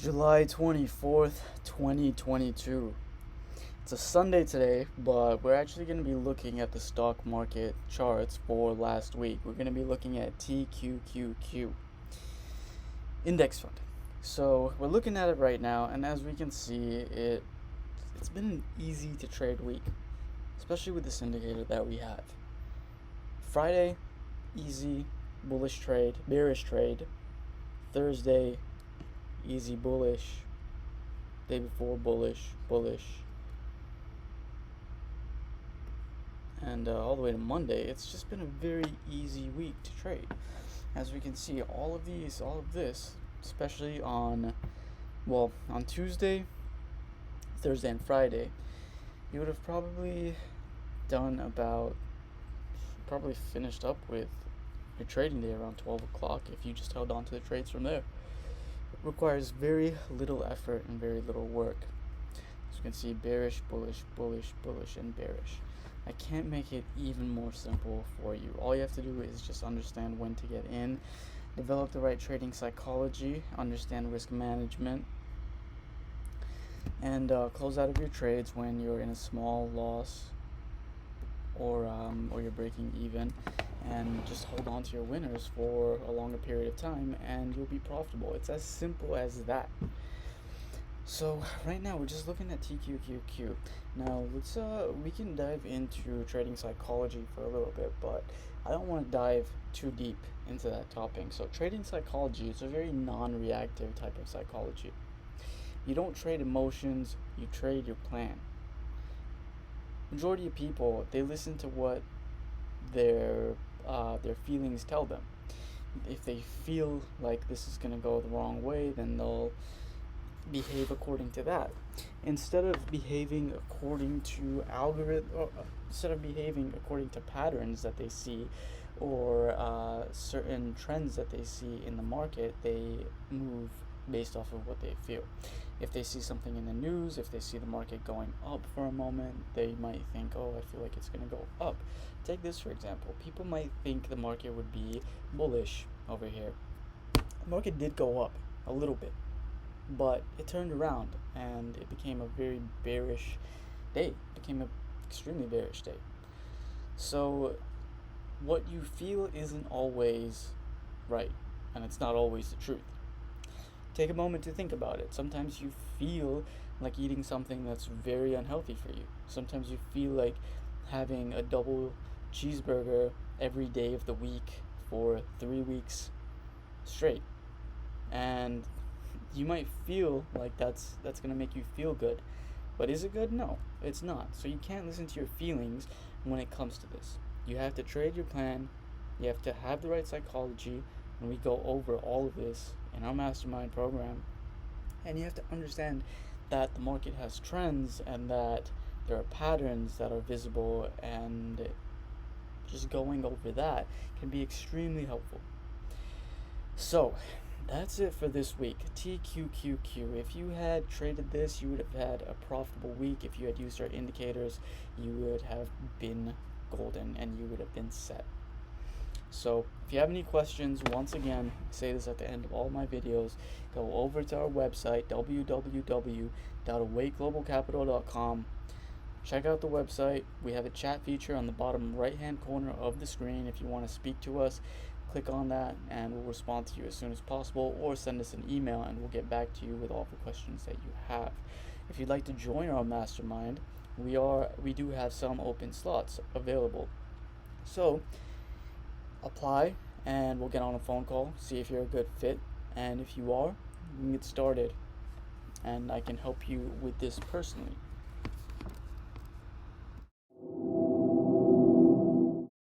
July 24th, 2022. It's a Sunday today, but we're actually going to be looking at the stock market charts for last week. We're going to be looking at Tqqq index fund. So we're looking at it right now, and as we can see, it's been an easy to trade week, especially with this indicator that we have. Friday, easy bullish trade, bearish trade. Thursday, easy bullish. Day before, bullish. And all the way to Monday, it's just been a very easy week to trade. As we can see, all of this, especially on Tuesday, Thursday, and Friday, you would have probably finished up with your trading day around 12 o'clock if you just held on to the trades from there. It requires very little effort and very little work. As you can see, bearish, bullish, and bearish. I can't make it even more simple for you. All you have to do is just understand when to get in, develop the right trading psychology, understand risk management, and close out of your trades when you're in a small loss or you're breaking even, and just hold on to your winners for a longer period of time and you'll be profitable. It's as simple as that. So right now we're just looking at Tqqq. Now we can dive into trading psychology for a little bit, but I don't want to dive too deep into that topic. So trading psychology is a very non-reactive type of psychology. You don't trade emotions, you trade your plan. Majority of people, they listen to what their feelings tell them. If they feel like this is going to go the wrong way, then they'll behave according to that, instead of behaving according to patterns that they see, or certain trends that they see in the market. They move based off of what they feel. If they see something in the news, if they see the market going up for a moment, they might think, oh, I feel like it's going to go up. Take this for example. People might think the market would be bullish over here. The market did go up a little bit, but it turned around and it became a very bearish day. It became an extremely bearish day. So what you feel isn't always right, and it's not always the truth. Take a moment to think about it. Sometimes you feel like eating something that's very unhealthy for you. Sometimes you feel like having a double cheeseburger every day of the week for 3 weeks straight. And you might feel like that's going to make you feel good. But is it good? No, it's not. So you can't listen to your feelings when it comes to this. You have to trade your plan. You have to have the right psychology. And we go over all of this in our mastermind program. And you have to understand that the market has trends and that there are patterns that are visible, and just going over that can be extremely helpful. So that's it for this week. Tqqq. If you had traded this, you would have had a profitable week. If you had used our indicators, you would have been golden and you would have been set. So if you have any questions, once again, I say this at the end of all my videos, go over to our website, www.awakeglobalcapital.com. Check out the website. We have a chat feature on the bottom right hand corner of the screen. If you want to speak to us, click on that and we'll respond to you as soon as possible, or send us an email and we'll get back to you with all the questions that you have. If you'd like to join our mastermind, we do have some open slots available. So apply and we'll get on a phone call, see if you're a good fit, and if you are, we can get started and I can help you with this personally.